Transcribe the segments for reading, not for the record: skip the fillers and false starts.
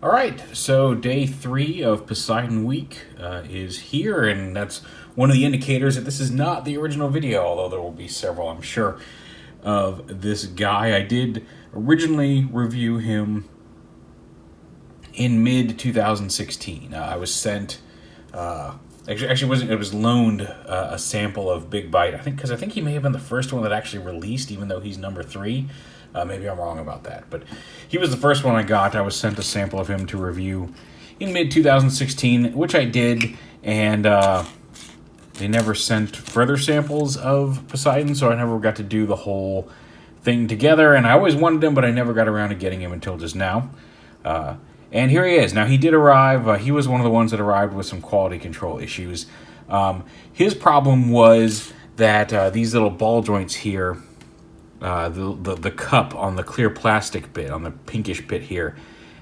All right, so day 3 of Poseidon Week is here, and that's one of the indicators that this is not the original video, although there will be several, I'm sure, of this guy. I did originally review him in mid-2016. I was sent, it was loaned a sample of BIGBITE, because I think he may have been the first one that actually released, even though he's number 3. Maybe I'm wrong about that, but he was the first one I got. I was sent a sample of him to review in mid-2016, which I did, and they never sent further samples of Poseidon, so I never got to do the whole thing together, and I always wanted him, but I never got around to getting him until just now. And here he is. Now, he did arrive. He was one of the ones that arrived with some quality control issues. His problem was that these little ball joints here, the cup on the clear plastic bit, on the pinkish bit here,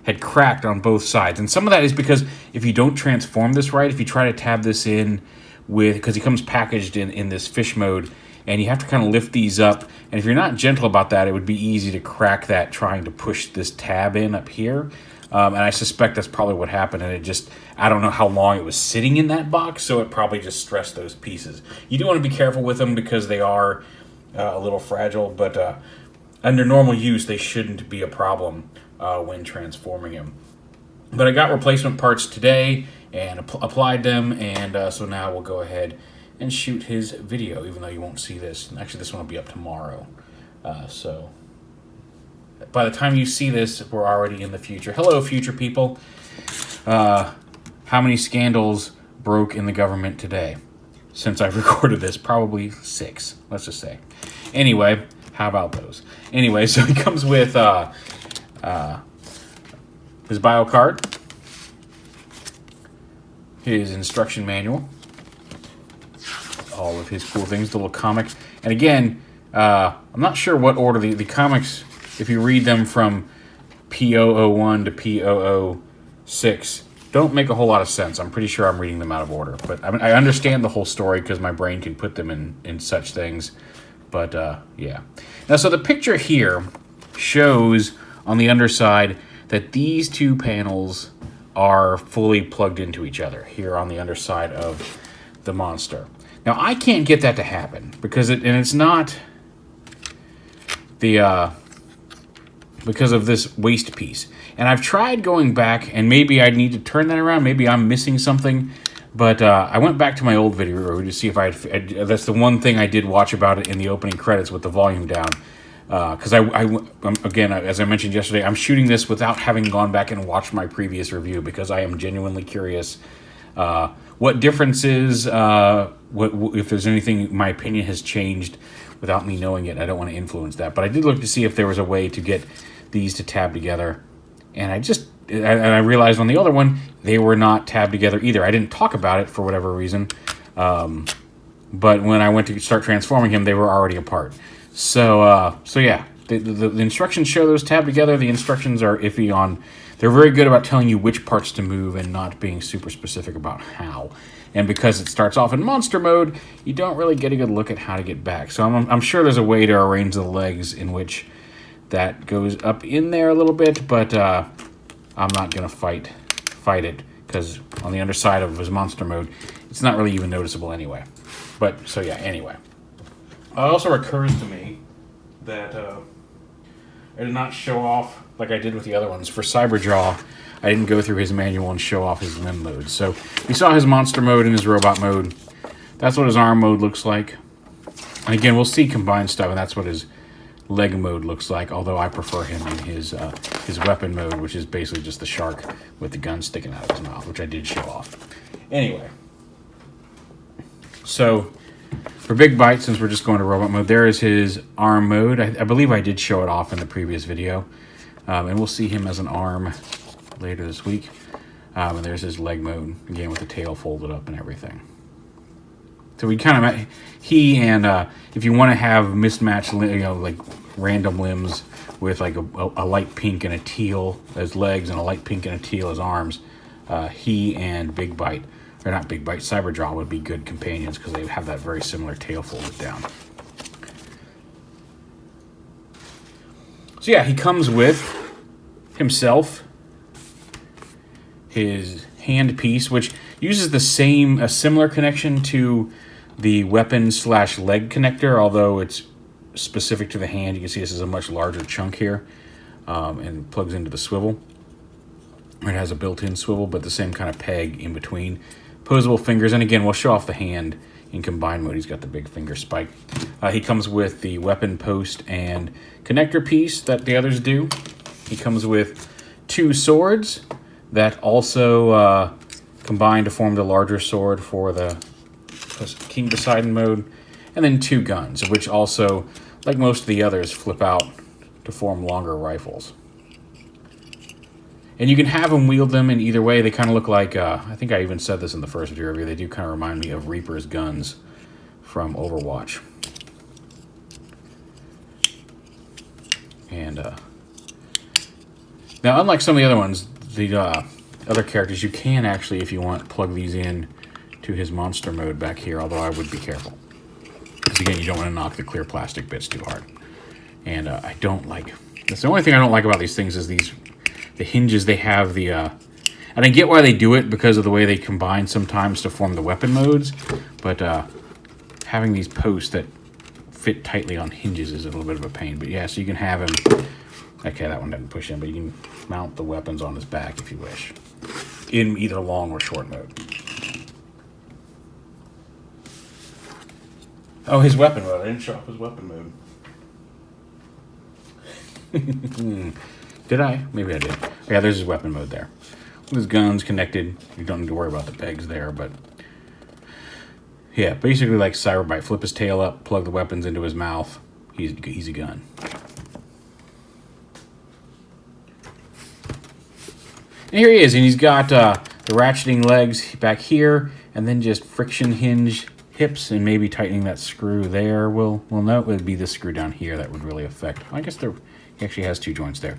had cracked on both sides. And some of that is because if you don't transform this right, if you try to tab this in with, because he comes packaged in this fish mode, and you have to kind of lift these up. And if you're not gentle about that, it would be easy to crack that trying to push this tab in up here. And I suspect that's probably what happened. And it just, I don't know how long it was sitting in that box, so it probably just stressed those pieces. You do want to be careful with them because they are a little fragile, but under normal use, they shouldn't be a problem when transforming him. But I got replacement parts today and applied them, and so now we'll go ahead and shoot his video, even though you won't see this. Actually, this one will be up tomorrow. So by the time you see this, we're already in the future. Hello, future people. How many scandals broke in the government today? Since I've recorded this, probably 6, let's just say. Anyway, how about those? Anyway, so he comes with his bio card, his instruction manual, all of his cool things, the little comic. And again, I'm not sure what order the comics, if you read them from P001 to P006, don't make a whole lot of sense. I'm pretty sure I'm reading them out of order. But I mean, I understand the whole story because my brain can put them in such things. But, yeah. Now, so the picture here shows on the underside that these two panels are fully plugged into each other here on the underside of the monster. Now, I can't get that to happen because it's not the because of this waist piece. And I've tried going back, and maybe I need to turn that around. Maybe I'm missing something. But I went back to my old video to see if that's the one thing I did watch about it in the opening credits with the volume down. Because again, as I mentioned yesterday, I'm shooting this without having gone back and watched my previous review because I am genuinely curious what differences, if there's anything, my opinion has changed without me knowing it. I don't want to influence that. But I did look to see if there was a way to get these to tab together. And I realized on the other one, they were not tabbed together either. I didn't talk about it for whatever reason. But when I went to start transforming him, they were already apart. So yeah, the instructions show those tabbed together. The instructions are iffy on... They're very good about telling you which parts to move and not being super specific about how. And because it starts off in monster mode, you don't really get a good look at how to get back. So I'm sure there's a way to arrange the legs in which that goes up in there a little bit, but I'm not going to fight it, because on the underside of his monster mode, it's not really even noticeable anyway. But, so yeah, anyway. It also occurs to me that I did not show off, like I did with the other ones. For Cyberjaw, I didn't go through his manual and show off his limb mode. So, we saw his monster mode and his robot mode. That's what his arm mode looks like. And again, we'll see combined stuff, and that's what his leg mode looks like, although I prefer him in his weapon mode, which is basically just the shark with the gun sticking out of his mouth, which I did show off. Anyway, so for BIGBITE, since we're just going to robot mode, there is his arm mode. I believe I did show it off in the previous video, and we'll see him as an arm later this week. And there's his leg mode, again with the tail folded up and everything. So we kind of, if you want to have mismatched, like random limbs with like a light pink and a teal as legs and a light pink and a teal as arms, he and BIGBITE, or not BIGBITE, Cyberjaw would be good companions because they have that very similar tail folded down. So yeah, he comes with himself his hand piece, which uses a similar connection to the weapon/leg connector, although it's specific to the hand. You can see this is a much larger chunk here, and plugs into the swivel. It has a built-in swivel, but the same kind of peg in between. Posable fingers, and again, we'll show off the hand in combined mode. He's got the big finger spike. He comes with the weapon post and connector piece that the others do. He comes with 2 swords that also combine to form the larger sword for the King Poseidon mode, and then 2 guns, which also, like most of the others, flip out to form longer rifles. And you can have them wield them in either way. They kind of look like, I think I even said this in the first video review, they do kind of remind me of Reaper's guns from Overwatch. And now, unlike some of the other ones, the other characters, you can actually, if you want, plug these in to his monster mode back here, although I would be careful. Because again, you don't want to knock the clear plastic bits too hard. And I don't like, that's the only thing I don't like about these things is the hinges. They have the, and I get why they do it because of the way they combine sometimes to form the weapon modes, but having these posts that fit tightly on hinges is a little bit of a pain. But yeah, so you can have him, okay, that one doesn't push in, but you can mount the weapons on his back if you wish, in either long or short mode. Oh, his weapon mode. I didn't show off his weapon mode. Did I? Maybe I did. Yeah, there's his weapon mode there. With his guns connected. You don't need to worry about the pegs there, but yeah, basically like Cyberbite. Flip his tail up, plug the weapons into his mouth. He's a gun. And here he is, and he's got the ratcheting legs back here, and then just friction hinge hips, and maybe tightening that screw there. We'll note it would be this screw down here that would really affect. I guess he actually has 2 joints there.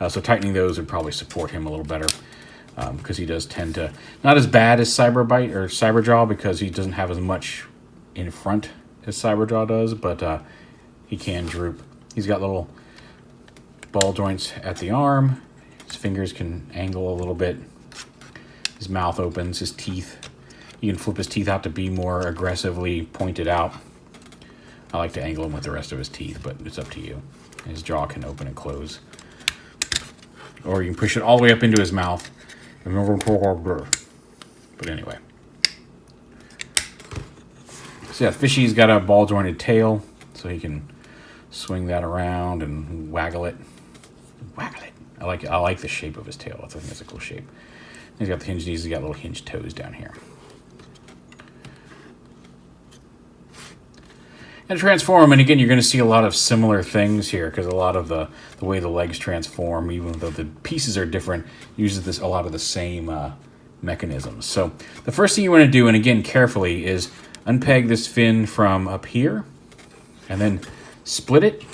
So tightening those would probably support him a little better, because he does tend to, not as bad as Cyberbite or Cyberjaw, because he doesn't have as much in front as Cyberjaw does, but he can droop. He's got little ball joints at the arm. His fingers can angle a little bit. His mouth opens, his teeth. You can flip his teeth out to be more aggressively pointed out. I like to angle him with the rest of his teeth, but it's up to you. His jaw can open and close. Or you can push it all the way up into his mouth. But anyway. So yeah, Fishy's got a ball jointed tail, so he can swing that around and waggle it. Waggle it. I like the shape of his tail. I think that's a cool shape. He's got the hinged knees, he's got little hinged toes down here. And transform, and again, you're going to see a lot of similar things here, because a lot of the way the legs transform, even though the pieces are different, uses a lot of the same mechanisms. So the first thing you want to do, and again carefully, is unpeg this fin from up here, and then split it.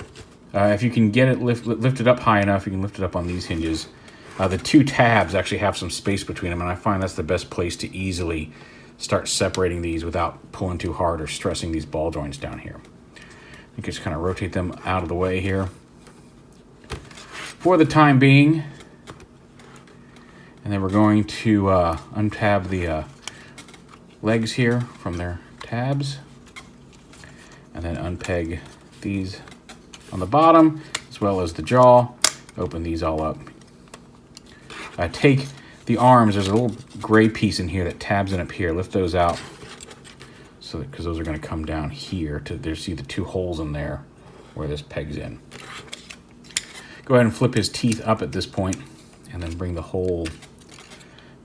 If you can get it lifted up high enough, you can lift it up on these hinges. The 2 tabs actually have some space between them, and I find that's the best place to easily start separating these without pulling too hard or stressing these ball joints down here. You can just kind of rotate them out of the way here for the time being. And then we're going to untab the legs here from their tabs, and then unpeg these on the bottom as well as the jaw. Open these all up. Take the arms, there's a little gray piece in here that tabs in up here. Lift those out, so because those are going to come down here to see the 2 holes in there where this pegs in. Go ahead and flip his teeth up at this point, and then bring the whole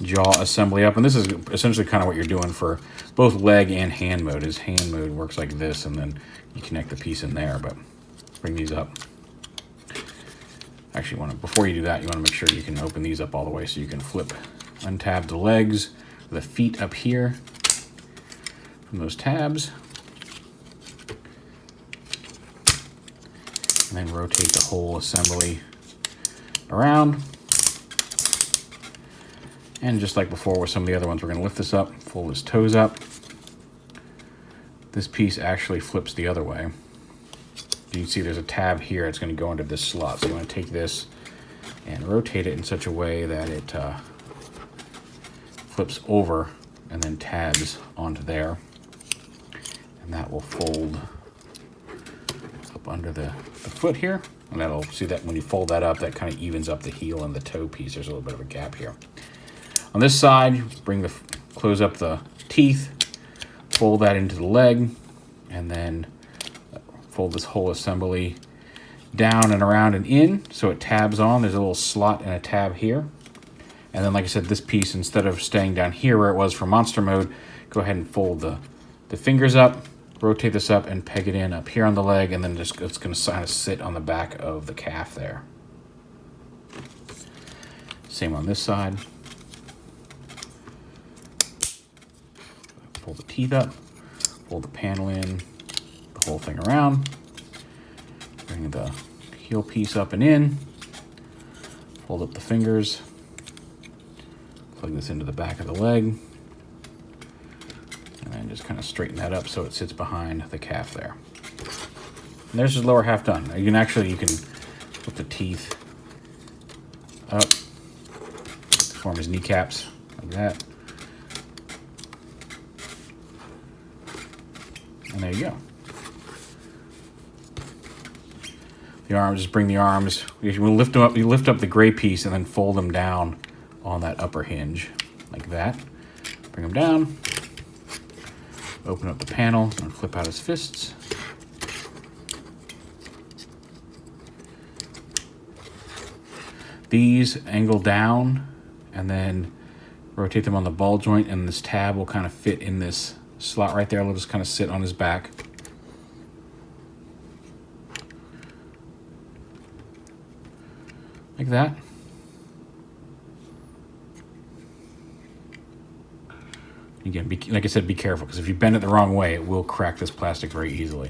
jaw assembly up. And this is essentially kind of what you're doing for both leg and hand mode. His hand mode works like this, and then you connect the piece in there. But bring these up. Actually, before you do that, you want to make sure you can open these up all the way, so you can untab the legs, the feet up here from those tabs, and then rotate the whole assembly around. And just like before with some of the other ones, we're going to lift this up, fold his toes up. This piece actually flips the other way. You can see there's a tab here. It's going to go into this slot. So you want to take this and rotate it in such a way that it flips over and then tabs onto there. And that will fold up under the foot here. And that'll, see that when you fold that up, that kind of evens up the heel and the toe piece. There's a little bit of a gap here. On this side, close up the teeth, fold that into the leg, and then fold this whole assembly down and around and in so it tabs on. There's a little slot and a tab here. And then, like I said, this piece, instead of staying down here where it was for monster mode, go ahead and fold the fingers up, rotate this up, and peg it in up here on the leg, and then it's going to kind of sit on the back of the calf there. Same on this side. Pull the teeth up, fold the panel in, the whole thing around, bring the heel piece up and in, fold up the fingers, plug this into the back of the leg, and then just kind of straighten that up so it sits behind the calf there. And there's his lower half done. You can put the teeth up to form his kneecaps like that. And there you go. The arms, just bring the arms. You will lift them up. You lift up the gray piece and then fold them down on that upper hinge, like that. Bring them down. Open up the panel and flip out his fists. These angle down, and then rotate them on the ball joint, and this tab will kind of fit in this slot right there. It'll just kind of sit on his back. Like that. Again, like I said, be careful, because if you bend it the wrong way, it will crack this plastic very easily.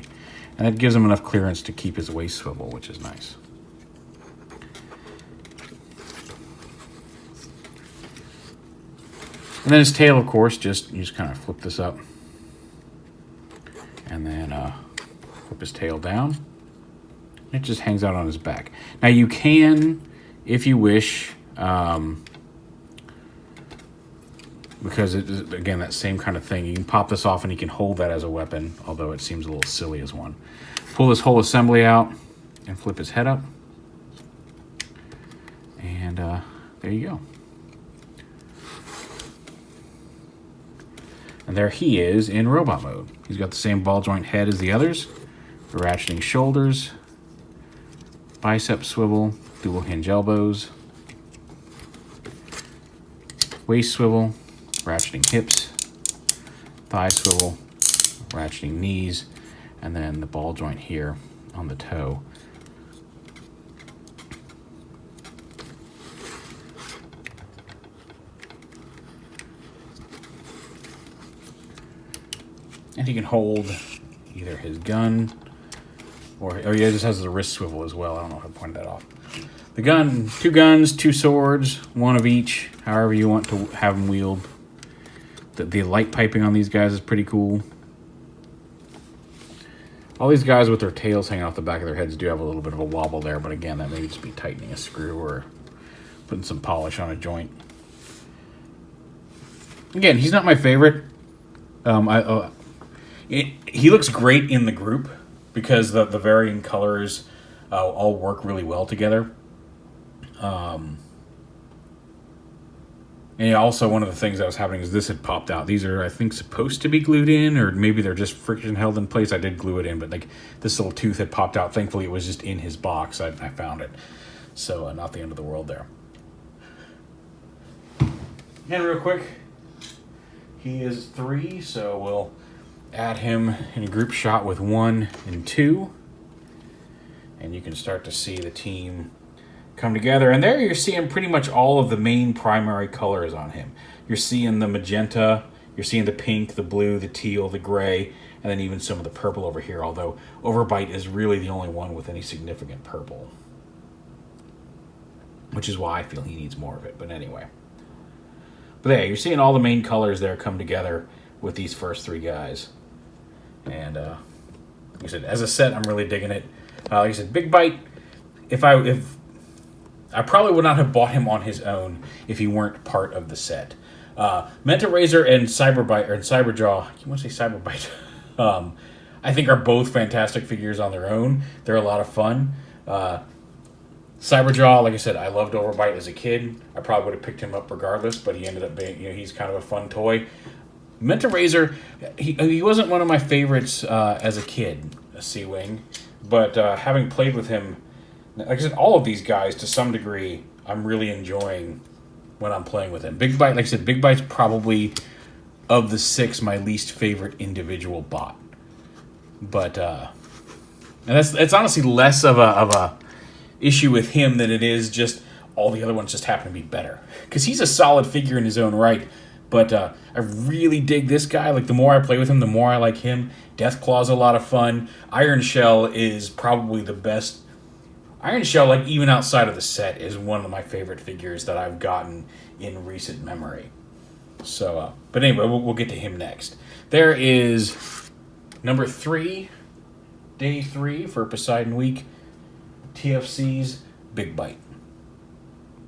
And that gives him enough clearance to keep his waist swivel, which is nice. And then his tail, of course, you just kind of flip this up. And then flip his tail down. It just hangs out on his back. Now you can, if you wish, because it is, again, that same kind of thing. You can pop this off and you can hold that as a weapon, although it seems a little silly as one. Pull this whole assembly out and flip his head up. And there you go. And there he is in robot mode. He's got the same ball joint head as the others, the ratcheting shoulders, bicep swivel, dual hinge elbows, waist swivel, ratcheting hips, thigh swivel, ratcheting knees, and then the ball joint here on the toe. And he can hold either his gun or yeah, it just has the wrist swivel as well. I don't know if I pointed that off. The gun, 2 guns, 2 swords, 1 of each, however you want to have them wield. The light piping on these guys is pretty cool. All these guys with their tails hanging off the back of their heads do have a little bit of a wobble there, but again, that may just be tightening a screw or putting some polish on a joint. Again, he's not my favorite. He looks great in the group because the varying colors all work really well together. And also, one of the things that was happening is this had popped out. These are, I think, supposed to be glued in, or maybe they're just friction held in place. I did glue it in, but like this little tooth had popped out. Thankfully, it was just in his box. I found it. So not the end of the world there. And real quick, he is 3, so we'll add him in a group shot with 1 and 2. And you can start to see the team come together. And there you're seeing pretty much all of the main primary colors on him. You're seeing the magenta, you're seeing the pink, the blue, the teal, the gray, and then even some of the purple over here, although Overbite is really the only one with any significant purple. Which is why I feel he needs more of it, but anyway. But there, you're seeing all the main colors there come together with these first 3 guys. And like I said, as a set, I'm really digging it. Like I said, BIGBITE, if I probably would not have bought him on his own if he weren't part of the set. Manta Razor and Cyberbite, or Cyberjaw, I want to say Cyberbite, I think are both fantastic figures on their own. They're a lot of fun. Cyberjaw, like I said, I loved Overbite as a kid. I probably would have picked him up regardless, but he ended up being, he's kind of a fun toy. Manta Razor, he wasn't one of my favorites as a kid, a Sea-Wing, but having played with him, like I said, all of these guys, to some degree, I'm really enjoying when I'm playing with him. BIGBITE, like I said, BIGBITE's probably, of the 6, my least favorite individual bot. But, and it's honestly less of a issue with him than it is just all the other ones just happen to be better. Because he's a solid figure in his own right, but I really dig this guy. Like, the more I play with him, the more I like him. Deathclaw's a lot of fun. Iron Shell is probably the best. Iron Shell, like, even outside of the set, is one of my favorite figures that I've gotten in recent memory. So, but anyway, we'll get to him next. There is number 3, day 3 for Poseidon Week, TFC's BIGBITE.